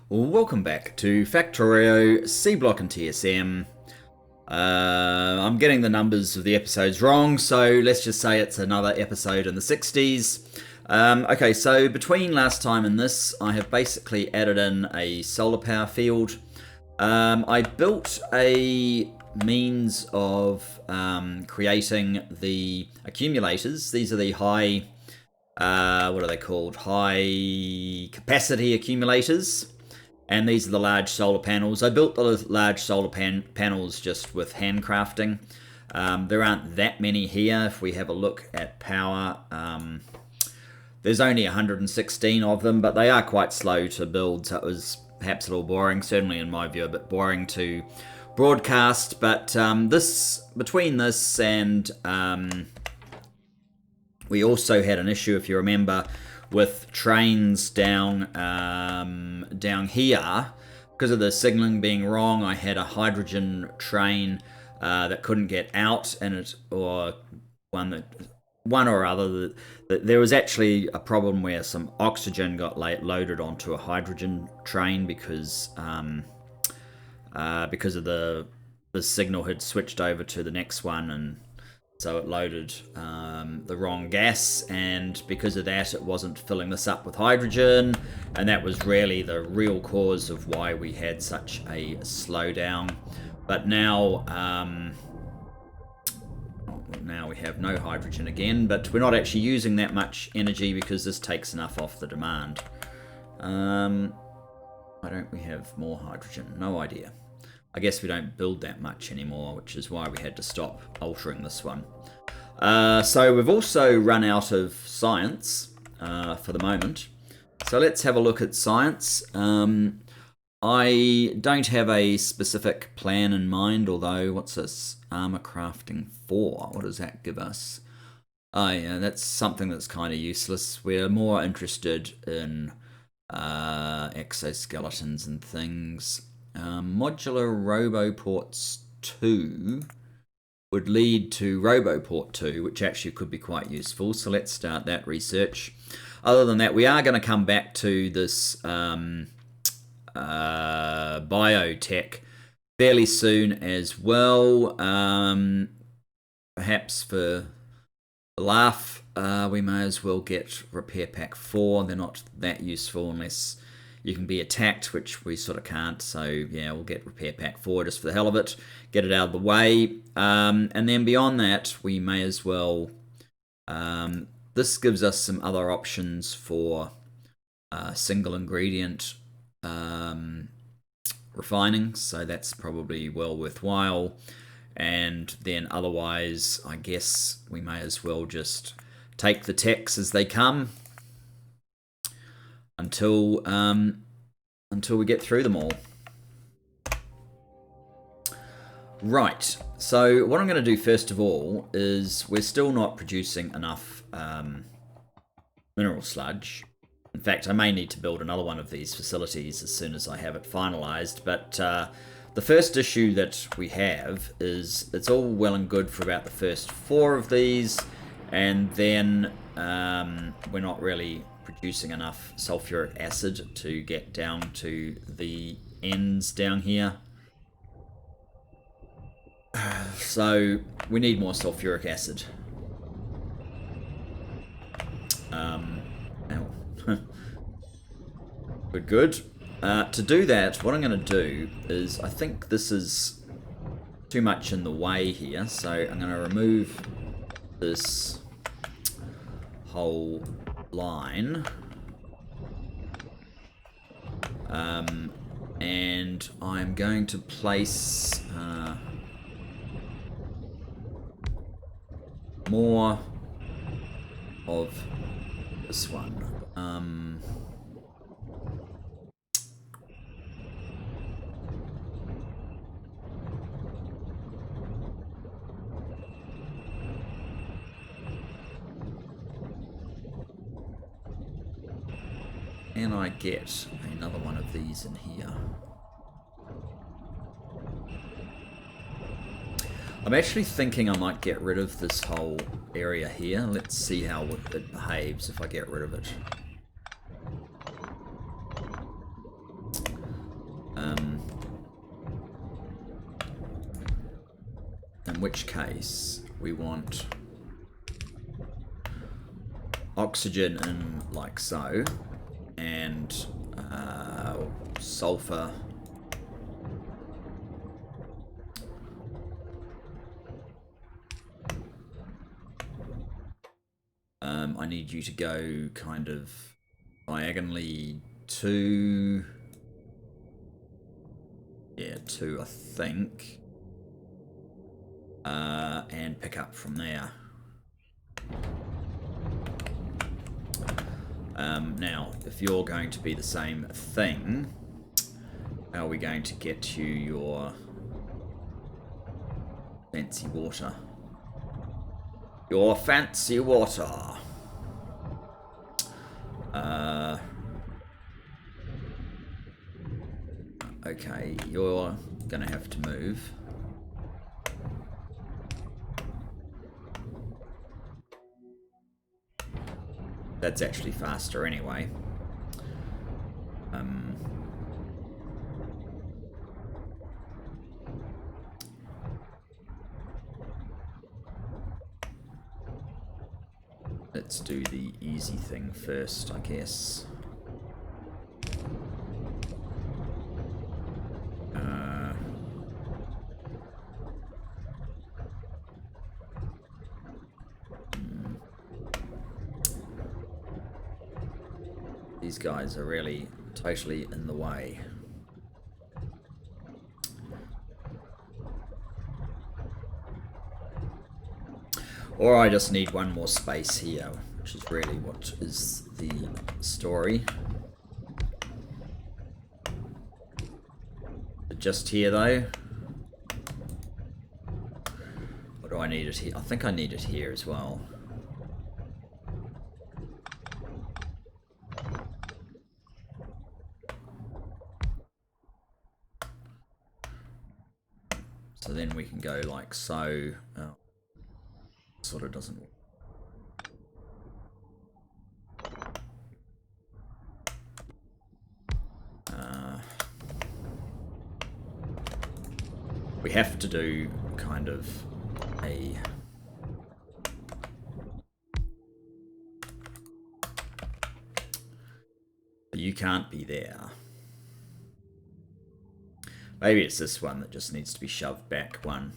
Welcome back to Factorio Seablock and TSM. I'm getting the numbers of the episodes wrong, so let's just say it's another episode in the 60s. Okay, so between last time and this, I have basically added in a solar power field. I built a means of creating the accumulators. These are the high, what are they called? High capacity accumulators. And these are the large solar panels. I built the large solar panels just with handcrafting. There aren't that many here. If we have a look at power, there's only 116 of them, but they are quite slow to build, so it was perhaps a little boring, certainly in my view, a bit boring to broadcast. But between this and we also had an issue, if you remember, with trains down here. Because of the signaling being wrong, I had a hydrogen train that couldn't get out, and one or other. There was actually a problem where some oxygen got loaded onto a hydrogen train because of the signal had switched over to the next one, and so it loaded the wrong gas, and because of that it wasn't filling this up with hydrogen, and that was really the real cause of why we had such a slowdown. But now we have no hydrogen again, but we're not actually using that much energy because this takes enough off the demand. Why don't we have more hydrogen? No idea. I guess we don't build that much anymore, which is why we had to stop altering this one. So we've also run out of science for the moment. So let's have a look at science. I don't have a specific plan in mind, although, what's this? Armor crafting 4. What does that give us? Oh yeah, that's something that's kind of useless. We're more interested in exoskeletons and things. Modular Roboports 2 would lead to Roboport 2, which actually could be quite useful, so let's start that research. Other than that, we are going to come back to this biotech fairly soon as well. Perhaps for a laugh, we may as well get Repair Pack 4. They're not that useful unless you can be attacked, which we sort of can't, so yeah, we'll get Repair Pack 4 just for the hell of it, get it out of the way, and then beyond that, we may as well, this gives us some other options for single ingredient refining, so that's probably well worthwhile, and then otherwise, I guess we may as well just take the techs as they come, until we get through them all. Right, so what I'm going to do first of all is we're still not producing enough mineral sludge. In fact, I may need to build another one of these facilities as soon as I have it finalized, but the first issue that we have is it's all well and good for about the first 4 of these, and then we're not really producing enough sulfuric acid to get down to the ends down here. So we need more sulfuric acid. Good. To do that, what I'm going to do is, I think this is too much in the way here, so I'm going to remove this whole line, and I'm going to place more of this one. Can I get another one of these in here? I'm actually thinking I might get rid of this whole area here. Let's see how it behaves if I get rid of it. in which case we want oxygen in like so, and sulfur. I need you to go kind of diagonally 2. Yeah, 2 I think. And pick up from there. Now, if you're going to be the same thing, how are we going to get you your fancy water? Your fancy water. Okay, you're gonna have to move. That's actually faster anyway. Let's do the easy thing first, I guess. These guys are really totally in the way. Or I just need one more space here, which is really what is the story. But just here though. Or do I need it here? I think I need it here as well. So then we can go like so. Oh, sort of doesn't work. We have to do kind of a you can't be there. Maybe it's this one that just needs to be shoved back one.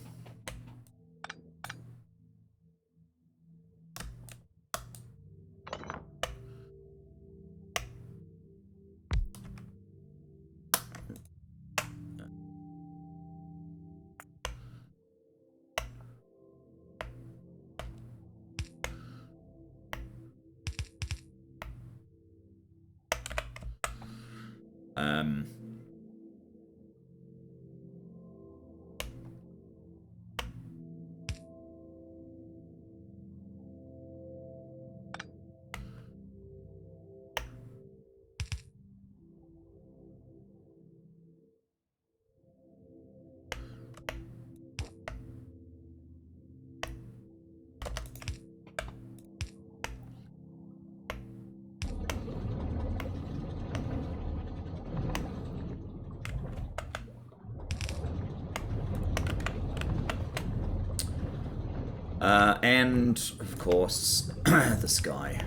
And, of course, the sky.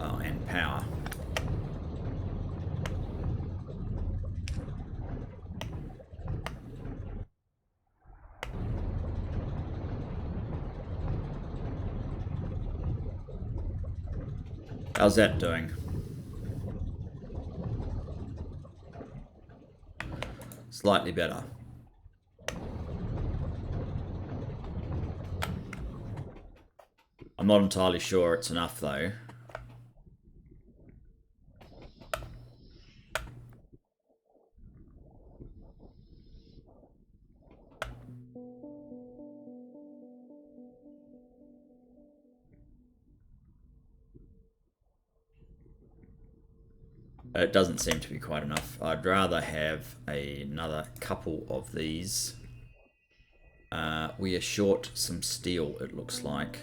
Oh, and power. How's that doing? Slightly better. I'm not entirely sure it's enough though. It doesn't seem to be quite enough. I'd rather have another couple of these. We are short some steel, it looks like.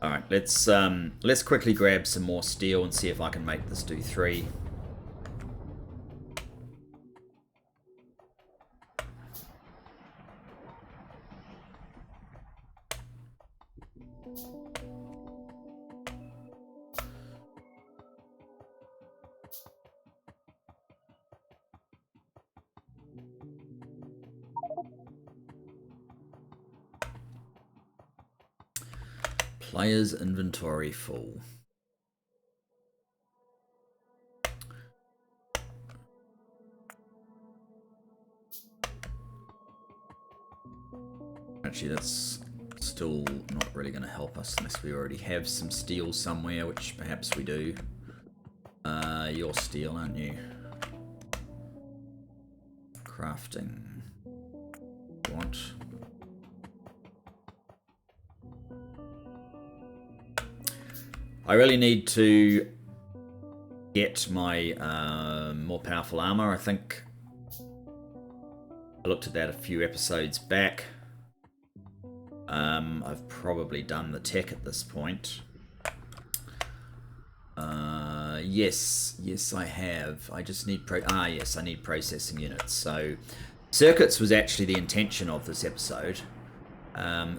All right, let's quickly grab some more steel and see if I can make this do 3. Players inventory full. Actually, that's still not really going to help us unless we already have some steel somewhere, which perhaps we do. You're steel, aren't you? Crafting. What? I really need to get my more powerful armor. I think I looked at that a few episodes back. I've probably done the tech at this point. Yes, I have. I just need yes, I need processing units. So circuits was actually the intention of this episode.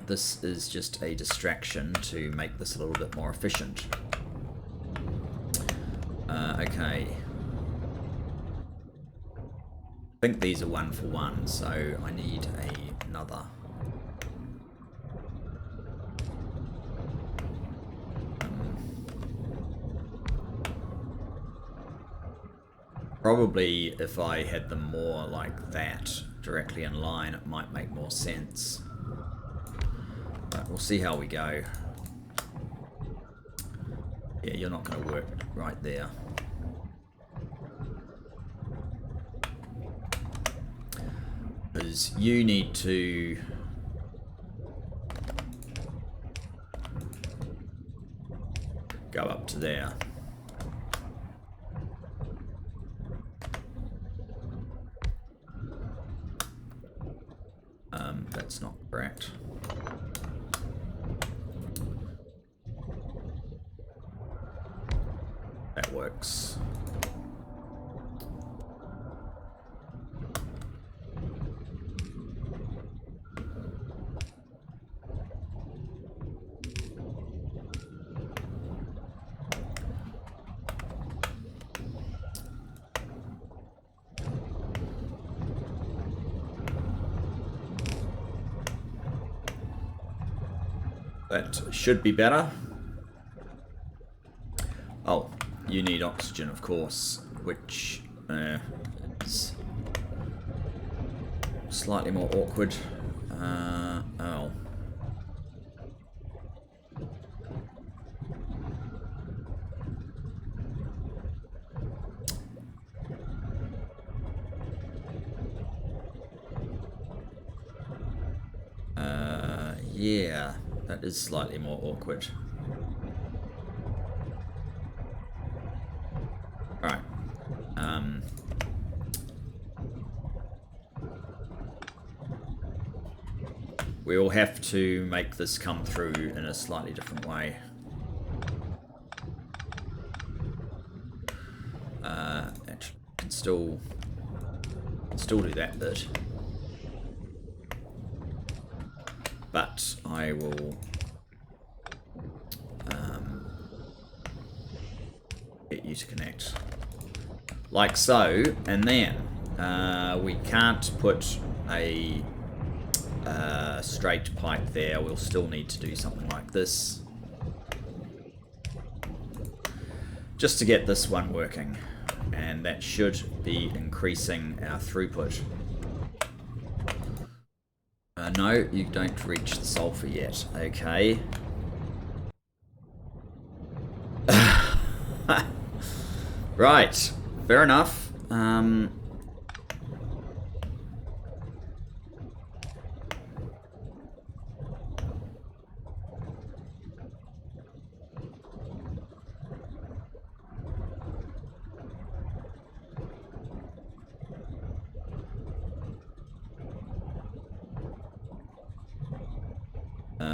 This is just a distraction to make this a little bit more efficient. Okay. I think these are 1 for 1, so I need another. Probably if I had them more like that, directly in line, it might make more sense. But we'll see how we go. Yeah, you're not going to work right there. Because you need to go up to there. That's not correct. That works. That should be better. Oh, you need oxygen, of course, which is slightly more awkward. Oh. Yeah. That is slightly more awkward. Alright. We will have to make this come through in a slightly different way. Actually, I can still do that bit. But I will get you to connect like so, and then we can't put a straight pipe there. We'll still need to do something like this just to get this one working, and that should be increasing our throughput. No, you don't reach the sulfur yet. Okay. Right. Fair enough.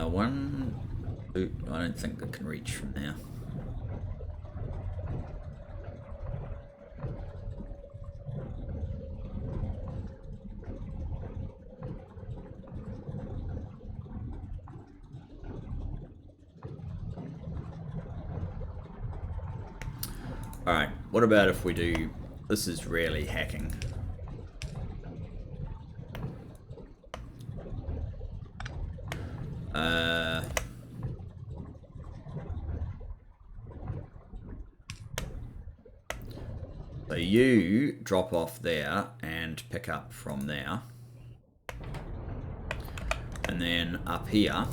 One, two, I don't think I can reach from there. Alright, what about if we do... This is really hacking. So you drop off there and pick up from there. And then up here,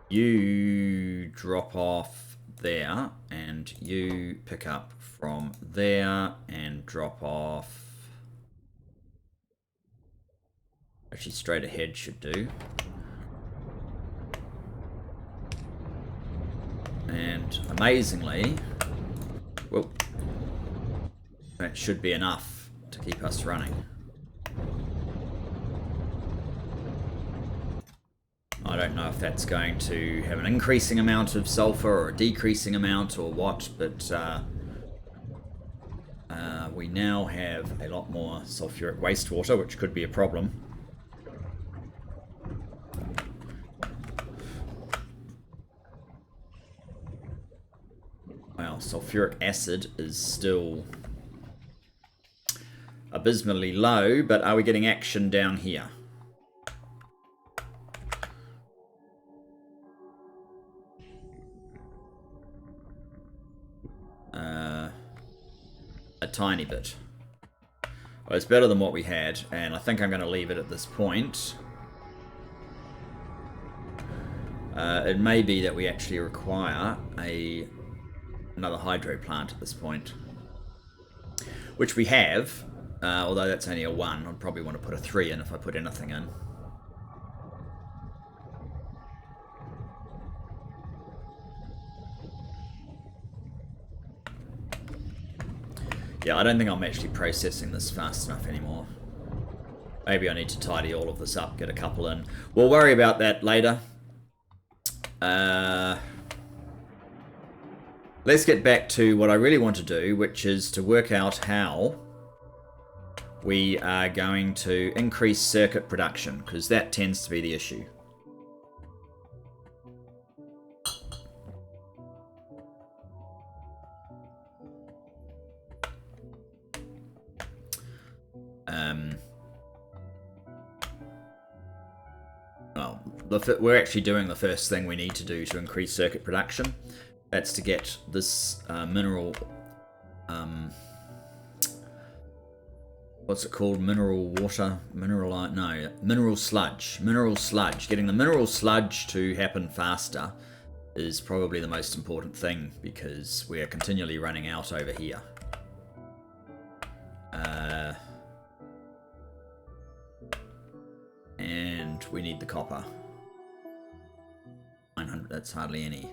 you drop off there and you pick up from there and drop off. Actually, straight ahead should do. And amazingly, well, that should be enough to keep us running. I don't know if that's going to have an increasing amount of sulfur or a decreasing amount or what, but we now have a lot more sulfuric wastewater, which could be a problem. Well, sulfuric acid is still abysmally low, but are we getting action down here? A tiny bit. Well, it's better than what we had, and I think I'm going to leave it at this point. It may be that we actually require another hydro plant at this point, which we have, although that's only a 1. I'd probably want to put a 3 in if I put anything in. Yeah, I don't think I'm actually processing this fast enough anymore. Maybe I need to tidy all of this up, get a couple in. We'll worry about that later. Let's get back to what I really want to do, which is to work out how we are going to increase circuit production, because that tends to be the issue. Well, we're actually doing the first thing we need to do to increase circuit production. That's to get this mineral... what's it called? Mineral water? Mineral sludge. Mineral sludge. Getting the mineral sludge to happen faster is probably the most important thing, because we are continually running out over here. And we need the copper. 900, that's hardly any.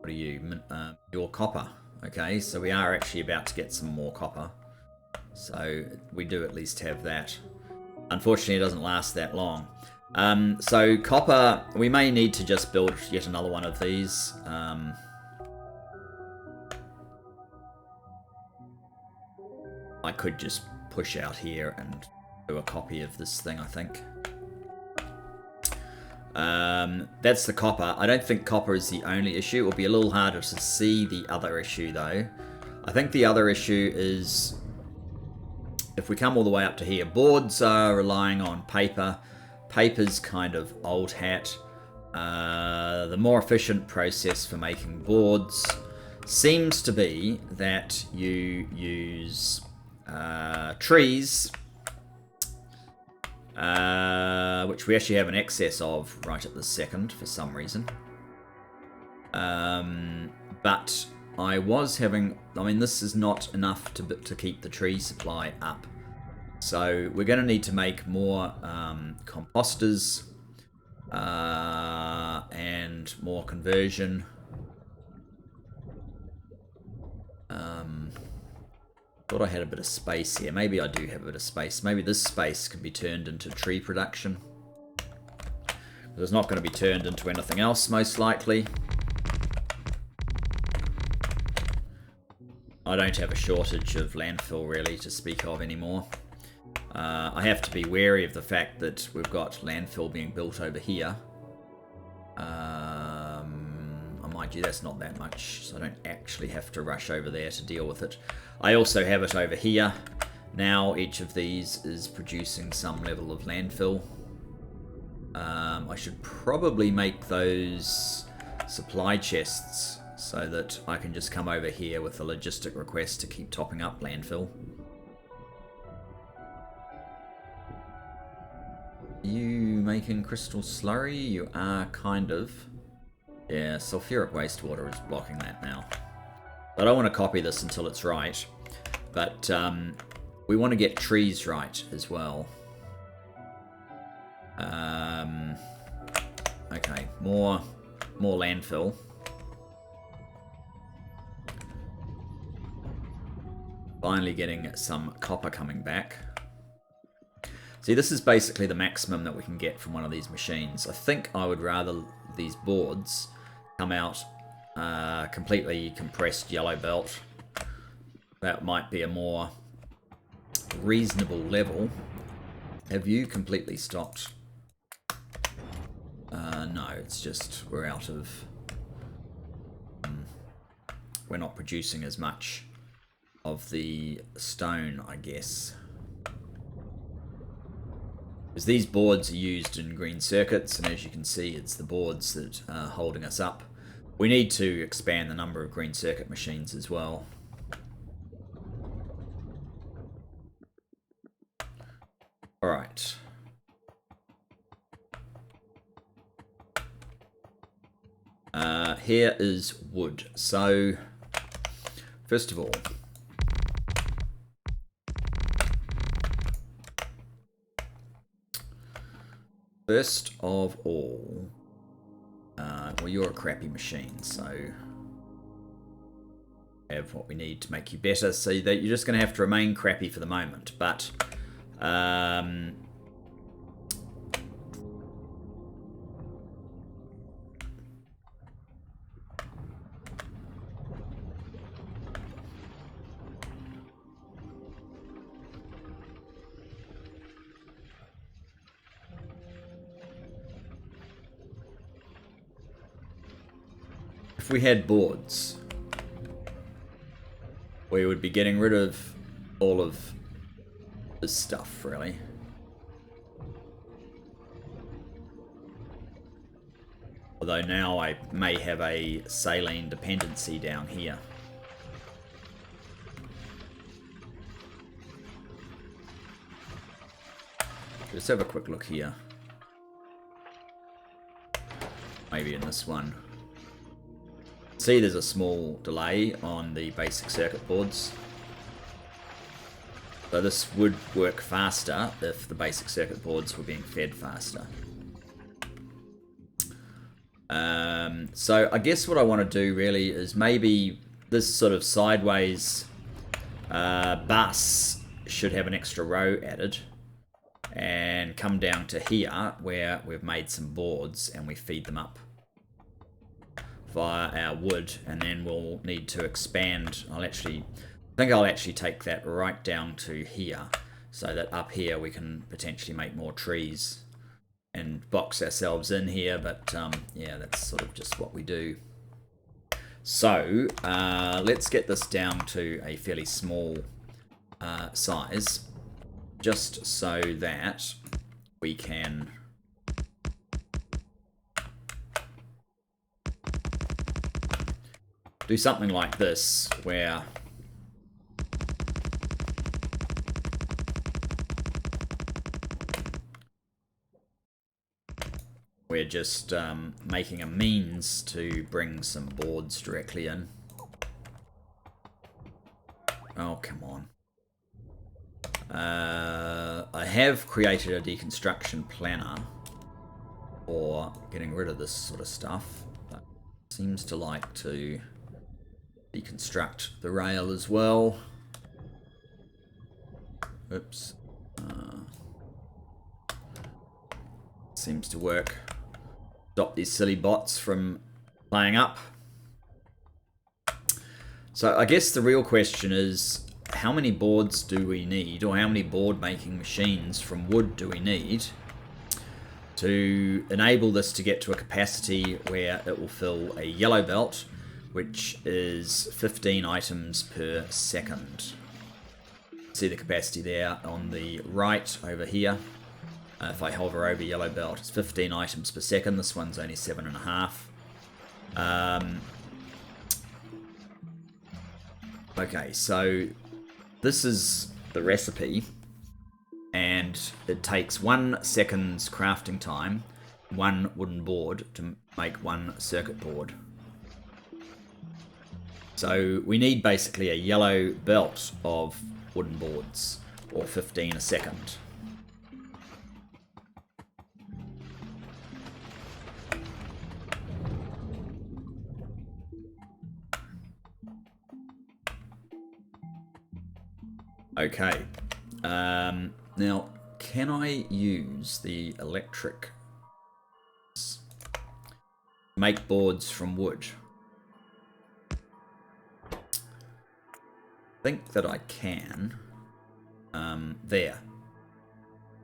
What are you? Your copper. Okay, so we are actually about to get some more copper. So we do at least have that. Unfortunately, it doesn't last that long. So copper, we may need to just build yet another one of these. I could just push out here and do a copy of this thing, I think. That's the copper. I don't think copper is the only issue. It will be a little harder to see the other issue, though. I think the other issue is, if we come all the way up to here, boards are relying on paper. Paper's kind of old hat. The more efficient process for making boards seems to be that you use trees, which we actually have an excess of right at this second for some reason. But I was having... I mean, this is not enough to keep the tree supply up. So we're going to need to make more composters and more conversion. Thought I had a bit of space here. Maybe I do have a bit of space. Maybe this space can be turned into tree production. It's not going to be turned into anything else, most likely. I don't have a shortage of landfill, really, to speak of anymore. I have to be wary of the fact that we've got landfill being built over here. mind you, that's not that much, so I don't actually have to rush over there to deal with it. I also have it over here. Now each of these is producing some level of landfill. I should probably make those supply chests so that I can just come over here with a logistic request to keep topping up landfill. Are you making crystal slurry? You are, kind of. Yeah, sulfuric wastewater is blocking that now. I don't want to copy this until it's right. But we want to get trees right as well. Okay, more landfill. Finally getting some copper coming back. See, this is basically the maximum that we can get from one of these machines. I think I would rather these boards come out completely compressed yellow belt. That might be a more reasonable level. Have you completely stopped? No, it's just we're out of... we're not producing as much of the stone, I guess. Because these boards are used in green circuits, and as you can see, it's the boards that are holding us up. We need to expand the number of green circuit machines as well. Alright. Here is wood. So, first of all, well, you're a crappy machine, so have what we need to make you better. So that you're just going to have to remain crappy for the moment, but if we had boards, we would be getting rid of all of this stuff, really. Although now I may have a saline dependency down here. Let's have a quick look here. Maybe in this one. See, there's a small delay on the basic circuit boards. So this would work faster if the basic circuit boards were being fed faster. So I guess what I want to do really is maybe this sort of sideways bus should have an extra row added and come down to here where we've made some boards and we feed them up via our wood, and then we'll need to expand. I think I'll actually take that right down to here so that up here we can potentially make more trees and box ourselves in here, but yeah, that's sort of just what we do. So let's get this down to a fairly small size, just so that we can do something like this, where we're just making a means to bring some boards directly in. Oh, come on. I have created a deconstruction planner for getting rid of this sort of stuff, but it seems to like to deconstruct the rail as well. Oops. Seems to work. Stop these silly bots from playing up. So I guess the real question is, how many boards do we need, or how many board making machines from wood do we need to enable this to get to a capacity where it will fill a yellow belt, which is 15 items per second. See the capacity there on the right over here. If I hover over yellow belt, it's 15 items per second. This one's only 7.5. Okay, so this is the recipe, and it takes 1 second's crafting time, 1 wooden board to make 1 circuit board. So we need basically a yellow belt of wooden boards, or 15 a second. Okay, now can I use the electric make boards from wood? I think that I can. There.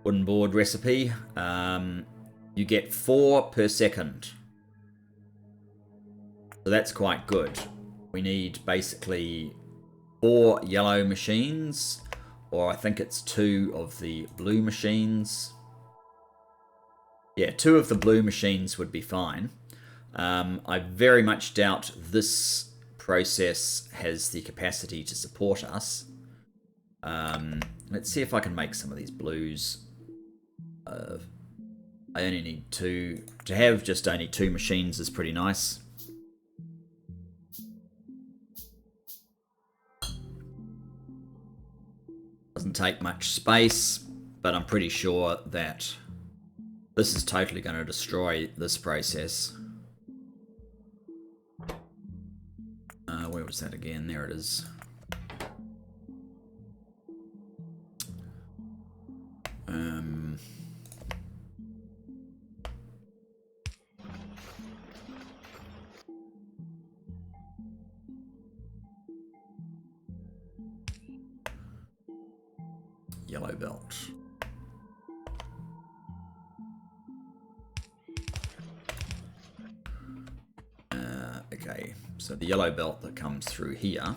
Wooden board recipe. You get 4 per second. So that's quite good. We need basically 4 yellow machines, or I think it's 2 of the blue machines. Yeah, 2 of the blue machines would be fine. I very much doubt this process has the capacity to support us. Let's see if I can make some of these blues. I only need 2. To have just only 2 machines is pretty nice. Doesn't take much space, but I'm pretty sure that this is totally going to destroy this process. Where was that again? There it is. Yellow belt. Okay, so the yellow belt that comes through here.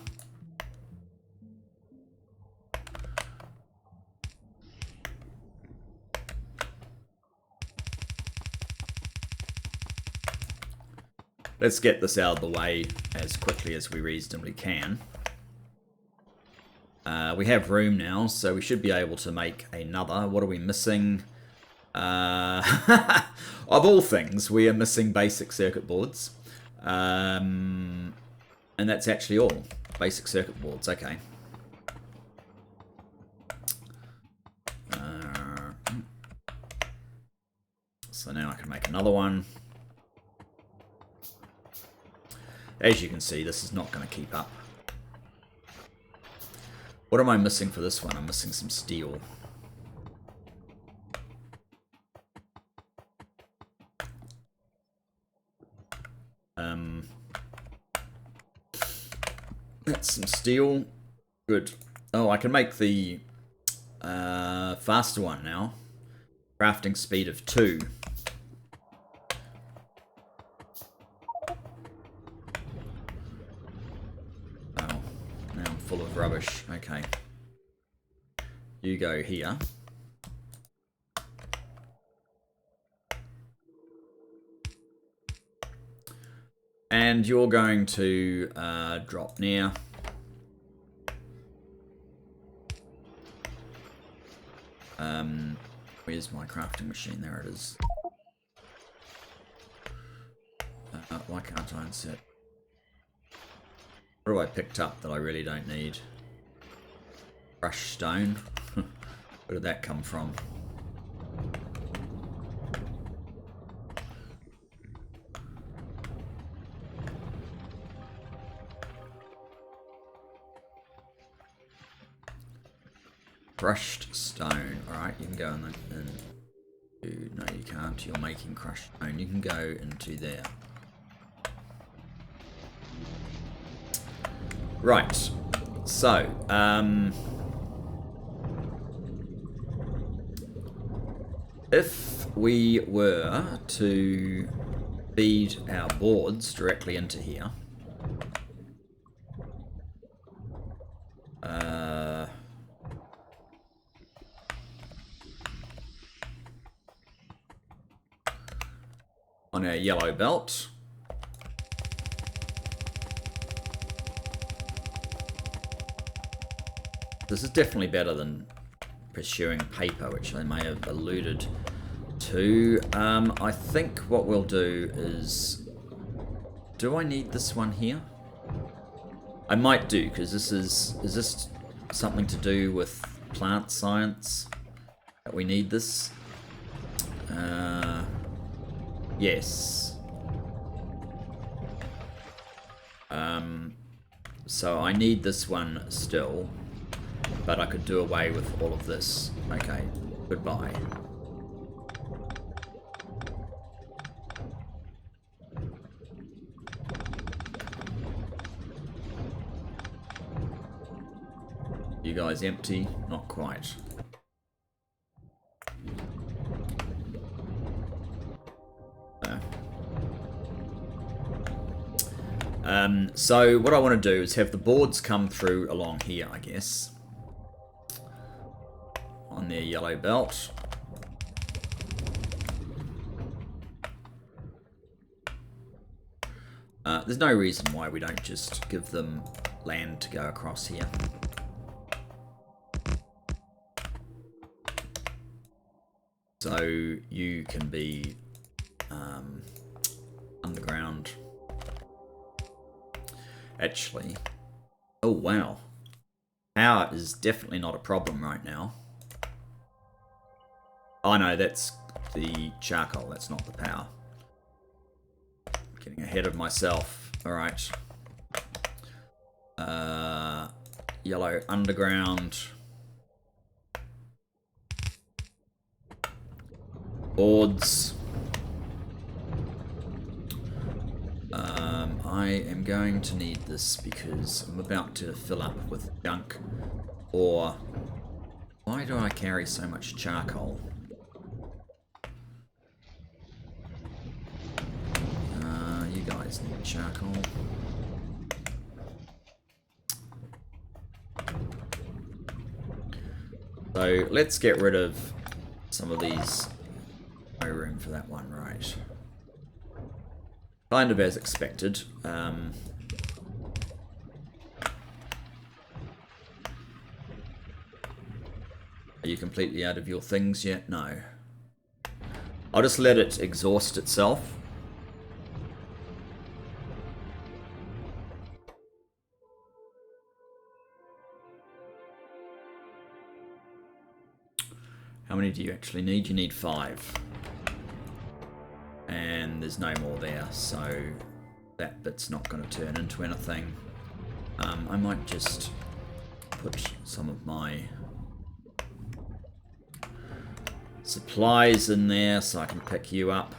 Let's get this out of the way as quickly as we reasonably can. We have room now, so we should be able to make another. What are we missing? Of all things, we are missing basic circuit boards. And that's actually all. Basic circuit boards, okay. So now I can make another one. As you can see, this is not going to keep up. What am I missing for this one? I'm missing some steel. That's some steel. Good. Oh, I can make the faster one now. Crafting speed of 2. Full of rubbish. Okay. You go here. And you're going to drop near. Where's my crafting machine? There it is. Why can't I unset? What have I picked up that I really don't need? Crushed stone. Where did that come from? Crushed stone. Alright, you can go in and no, you can't. You're making crushed stone. You can go into there. Right. So, if we were to feed our boards directly into here, on our yellow belt, this is definitely better than pursuing paper, which I may have alluded to. I think what we'll do is... Do I need this one here? I might do, because this is... Is this something to do with plant science? That we need this? Yes. So I need this one still. But I could do away with all of this. Okay, goodbye. You guys empty? Not quite. So what I want to do is have the boards come through along here, I guess. On their yellow belt. There's no reason why we don't just give them land to go across here. So you can be underground. Actually, oh wow. Power is definitely not a problem right now. Oh no, that's the charcoal, that's not the power. Getting ahead of myself. Alright. Yellow underground. Boards. I am going to need this because I'm about to fill up with junk. Or, why do I carry so much charcoal? You guys need charcoal. So let's get rid of some of these. No room for that one, right? Kind of as expected. Are you completely out of your things yet? No. I'll just let it exhaust itself. How many do you actually need? You need 5. And there's no more there, so that bit's not going to turn into anything. I might just put some of my supplies in there so I can pick you up.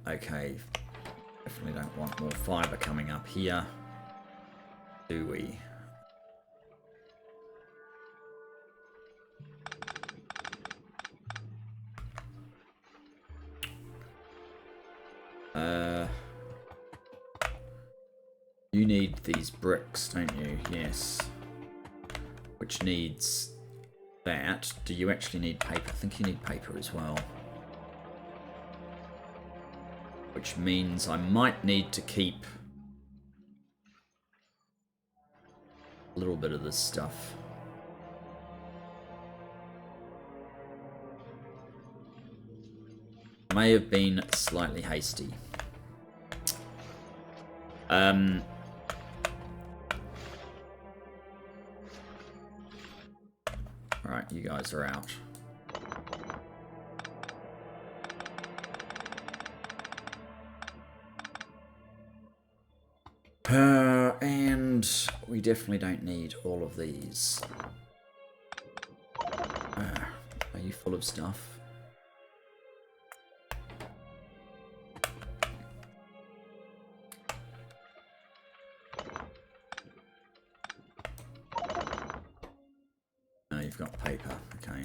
Okay, definitely don't want more fiber coming up here, do we? You need these bricks, don't you? Yes. Which needs that. Do you actually need paper? I think you need paper as well. Which means I might need to keep a little bit of this stuff. May have been slightly hasty. Alright, you guys are out. And we definitely don't need all of these. Are you full of stuff? you've got paper, okay.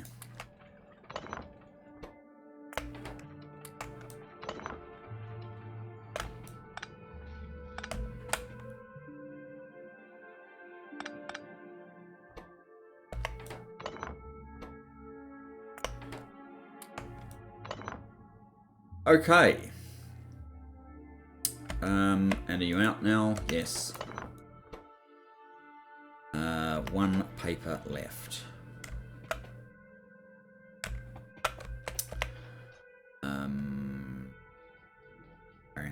Okay. And are you out now? Yes. One paper left.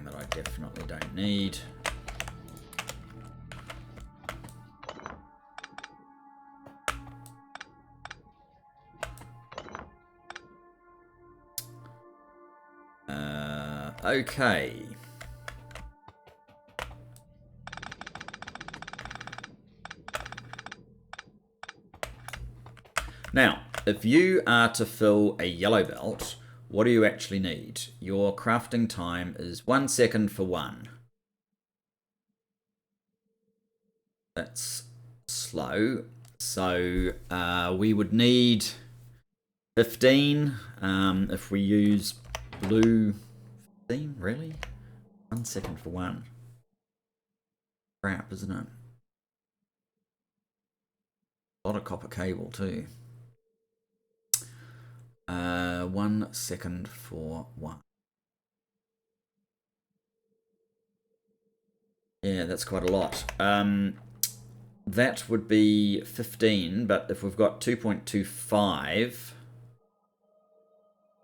That I definitely don't need. Okay. Now, if you are to fill a yellow belt, what do you actually need? Your crafting time is 1 second for 1. That's slow. So we would need 15 if we use blue. 15, really? 1 second for 1. Crap, isn't it? A lot of copper cable too. 1 second for 1. Yeah, that's quite a lot. That would be 15, but if we've got 2.25,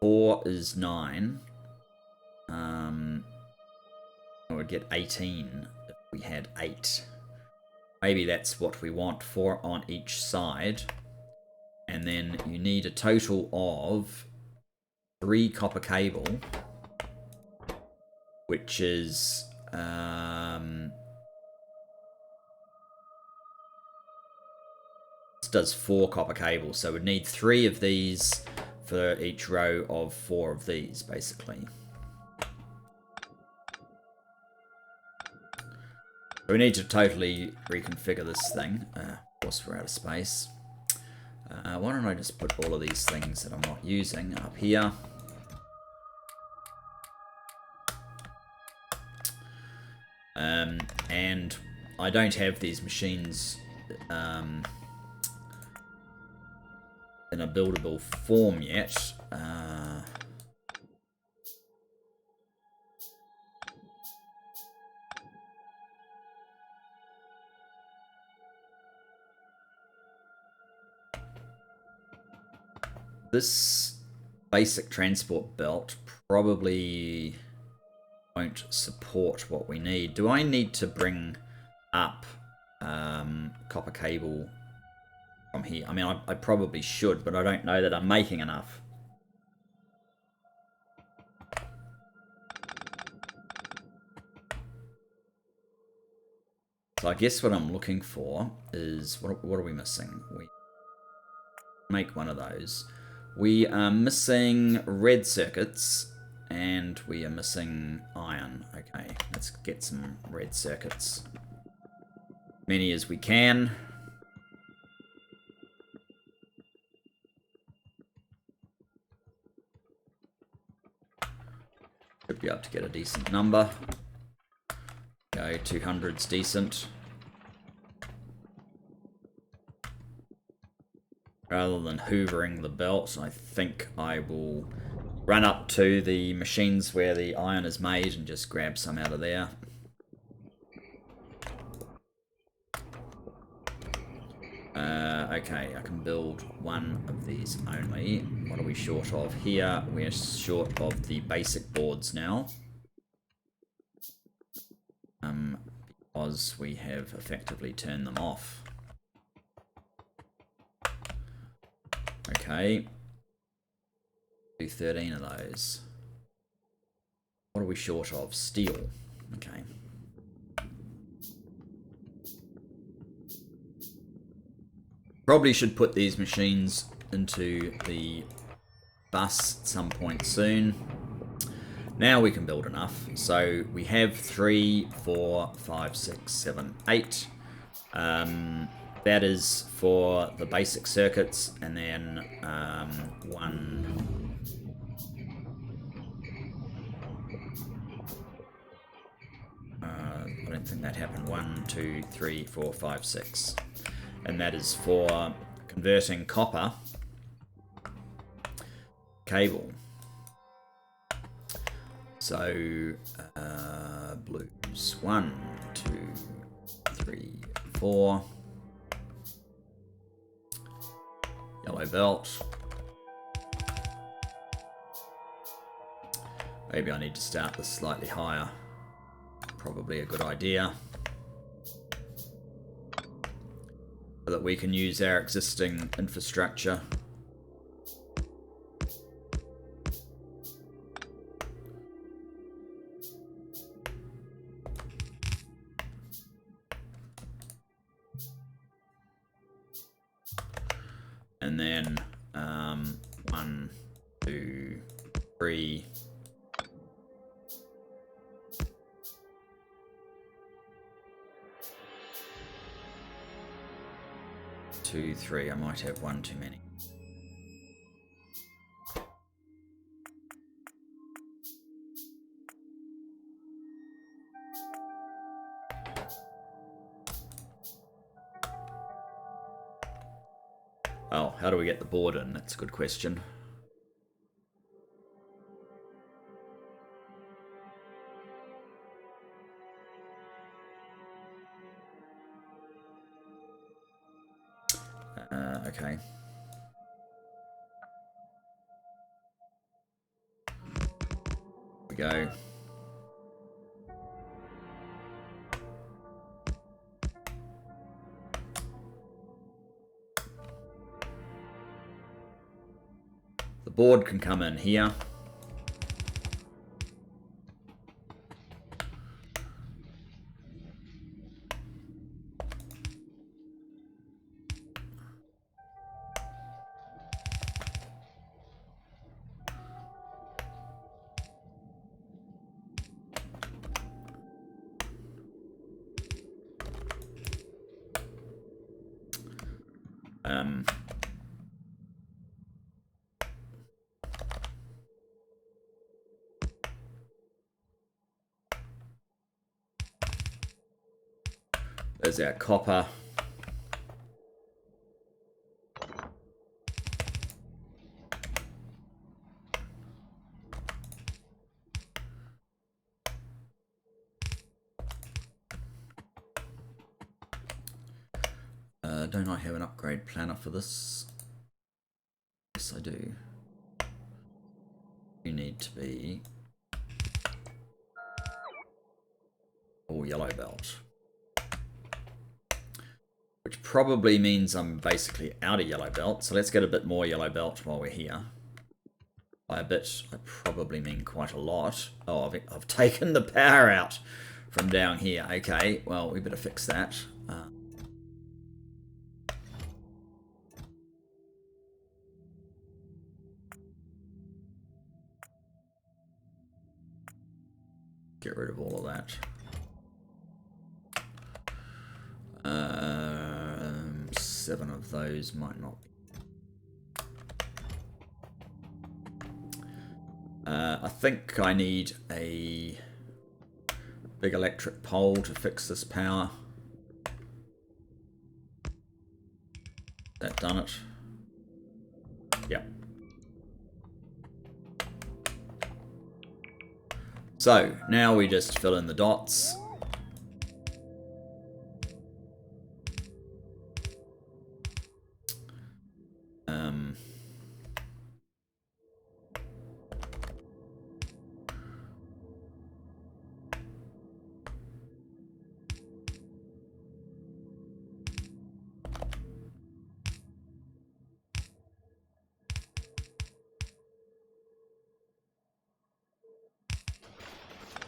4 is 9. I would get 18 if we had 8. Maybe that's what we want, 4 on each side. And then you need a total of 3 copper cable, which is does 4 copper cables, so we'd need 3 of these for each row of 4 of these, basically. We need to totally reconfigure this thing. Of course, we're out of space. Why don't I just put all of these things that I'm not using up here? And I don't have these machines in a buildable form yet. This basic transport belt probably won't support what we need. Do I need to bring up copper cable from here? I mean, I probably should, but I don't know that I'm making enough. So I guess what I'm looking for is, what are we missing? We make one of those. We are missing red circuits, and we are missing iron. Okay, let's get some red circuits. Many as we can. Should be able to get a decent number. Go, 200's decent. Rather than hoovering the belt, I think I will run up to the machines where the iron is made and just grab some out of there. Okay, I can build one of these only. What are we short of here? We're short of the basic boards now. Because we have effectively turned them off. Okay. Do 13 of those. What are we short of? Steel. Okay. Probably should put these machines into the bus at some point soon. Now we can build enough. So we have 3, 4, 5, 6, 7, 8. that is for the basic circuits, and then one. I don't think that happened. 1, 2, 3, 4, 5, 6, and that is for converting copper cable. So blues 1, 2, 3, 4. Yellow belt. Maybe I need to start this slightly higher. Probably a good idea. So that we can use our existing infrastructure. And then 1, 2, 3. 2, 3. I might have one too many. Oh, how do we get the board in? That's a good question. Okay. Here we go. The board can come in here. There's our copper. Don't I have an upgrade planner for this? Yes, I do. You need to be all yellow belt. Which probably means I'm basically out of yellow belt. So let's get a bit more yellow belt while we're here. By a bit, I probably mean quite a lot. Oh, I've taken the power out from down here. Okay, well, we better fix that. Get rid of all of that. 7 of those might not be. I think I need a big electric pole to fix this power. That done it? Yep. So now we just fill in the dots.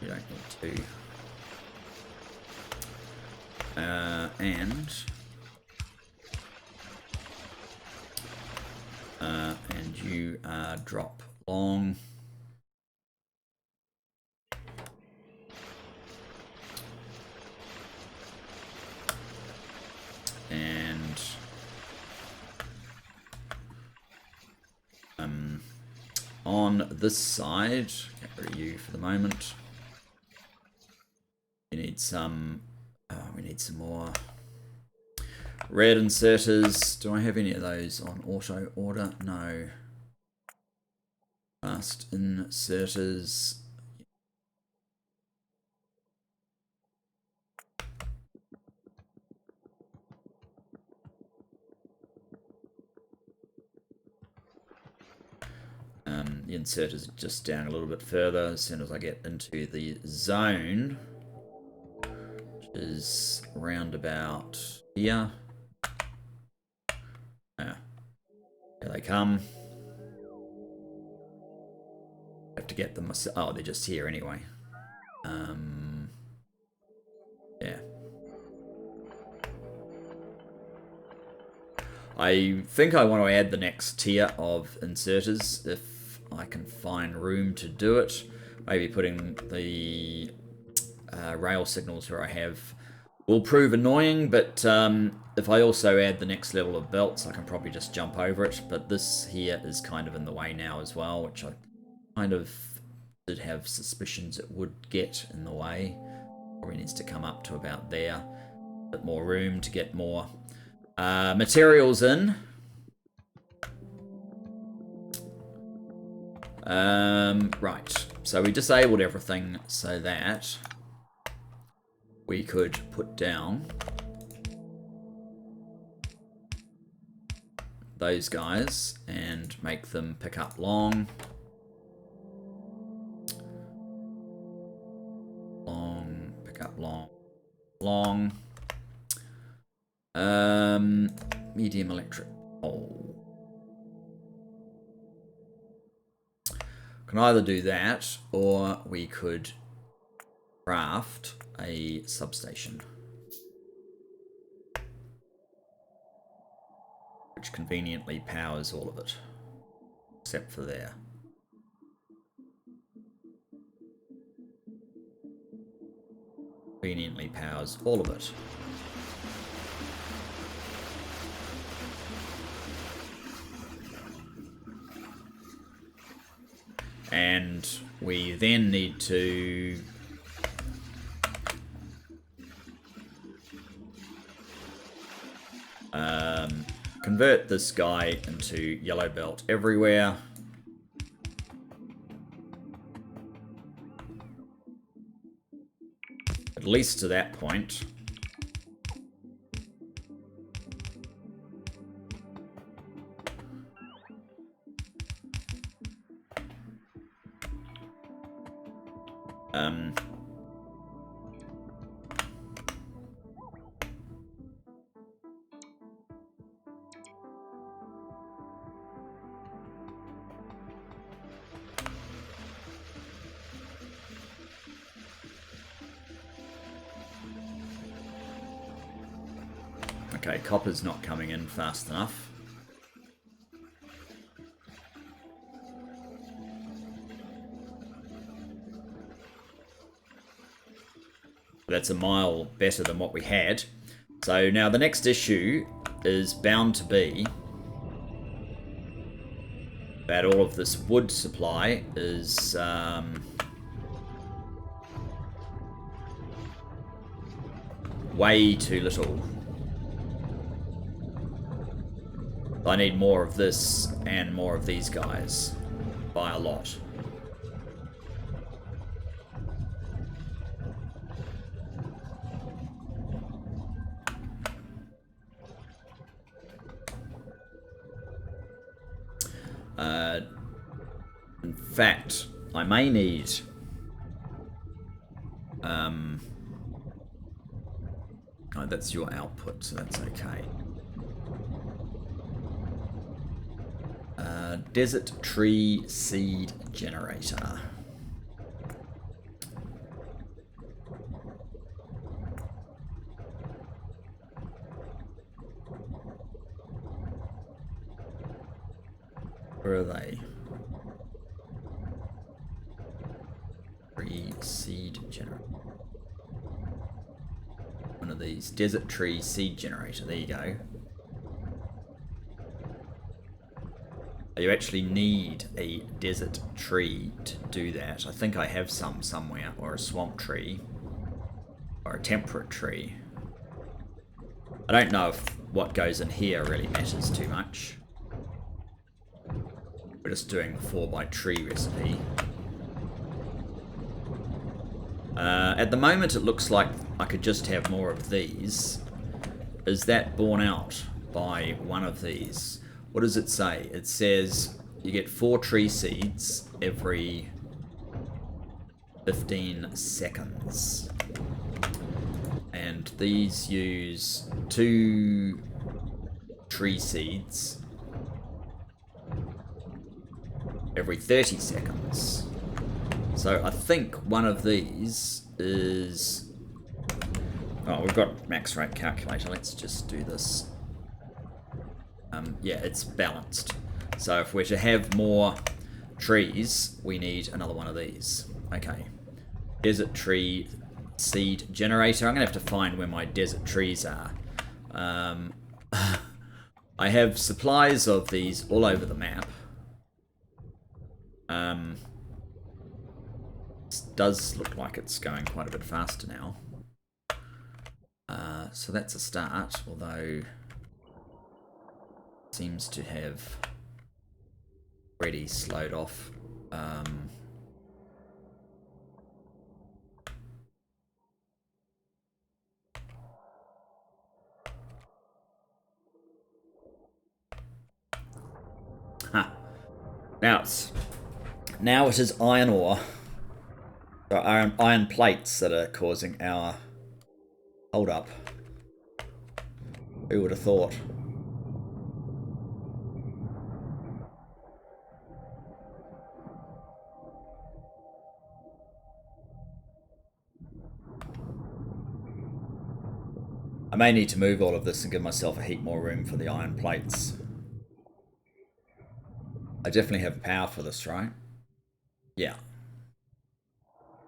You don't need to. And you drop long. And on this side, get rid of you for the moment. We need some, we need some more red inserters. Do I have any of those on auto order? No. Fast inserters. The inserters just down a little bit further as soon as I get into the zone, which is round about here. Here they come. Have to get them myself. Oh, they're just here anyway. Yeah. I think I want to add the next tier of inserters if I can find room to do it. Maybe putting the rail signals where I have will prove annoying, but if I also add the next level of belts, I can probably just jump over it. But this here is kind of in the way now as well, which I kind of did have suspicions it would get in the way. Probably needs to come up to about there. A bit more room to get more materials in. Right, so we disabled everything so that we could put down those guys and make them pick up long. Pick up long. Medium electric pole. Can either do that, or we could craft a substation, which conveniently powers all of it, except for there. Conveniently powers all of it. And we then need to convert this guy into yellow belt everywhere. At least to that point. Okay, copper's not coming in fast enough. That's a mile better than what we had. So now the next issue is bound to be that all of this wood supply is way too little. I need more of this and more of these guys by a lot. In fact, I may need oh, that's your output, so that's okay. Desert tree seed generator. Where are they? Tree seed generator. One of these. Desert tree seed generator. There you go. You actually need a desert tree to do that. I think I have some somewhere, or a swamp tree, or a temperate tree. I don't know if what goes in here really matters too much. We're just doing the 4x tree recipe. At the moment it looks like I could just have more of these. Is that borne out by one of these? What does it say? It says you get 4 tree seeds every 15 seconds. And these use 2 tree seeds every 30 seconds. So I think one of these is... Oh, we've got max rate calculator. Let's just do this. Yeah, it's balanced. So if we're to have more trees, we need another one of these. Okay. Desert tree seed generator. I'm going to have to find where my desert trees are. I have supplies of these all over the map. This does look like it's going quite a bit faster now. So that's a start, although it seems to have already slowed off. Now it is iron ore, or iron plates that are causing our hold up. Who would have thought? I may need to move all of this and give myself a heap more room for the iron plates. I definitely have power for this, right? Yeah.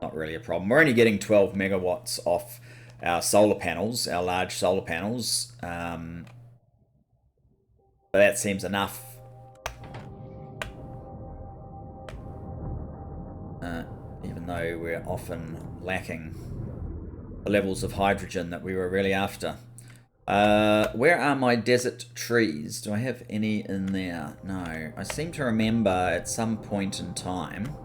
Not really a problem. We're only getting 12 megawatts off our solar panels, our large solar panels. But that seems enough. Even though we're often lacking the levels of hydrogen that we were really after. Where are my desert trees? Do I have any in there? No. I seem to remember at some point in time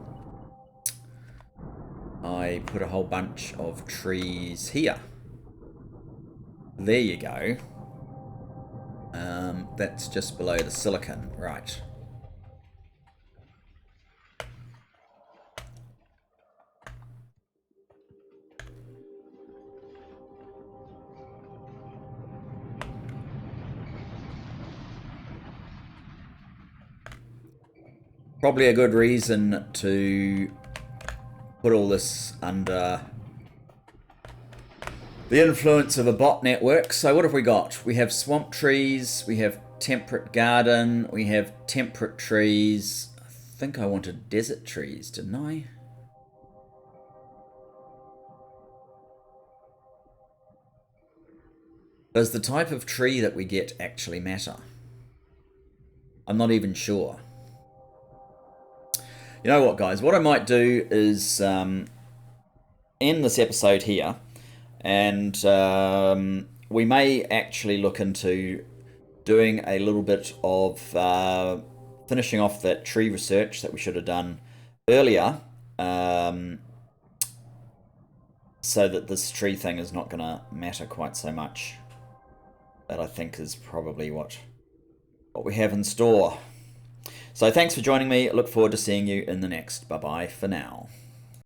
I put a whole bunch of trees here. There you go. That's just below the silicon. Right. Probably a good reason to put all this under the influence of a bot network. So what have we got? We have swamp trees, we have temperate garden, we have temperate trees. I think I wanted desert trees, didn't I? Does the type of tree that we get actually matter? I'm not even sure. You know what, guys? What I might do is end this episode here, and we may actually look into doing a little bit of finishing off that tree research that we should have done earlier, so that this tree thing is not going to matter quite so much. That I think is probably what we have in store. So thanks for joining me. I look forward to seeing you in the next. Bye-bye for now.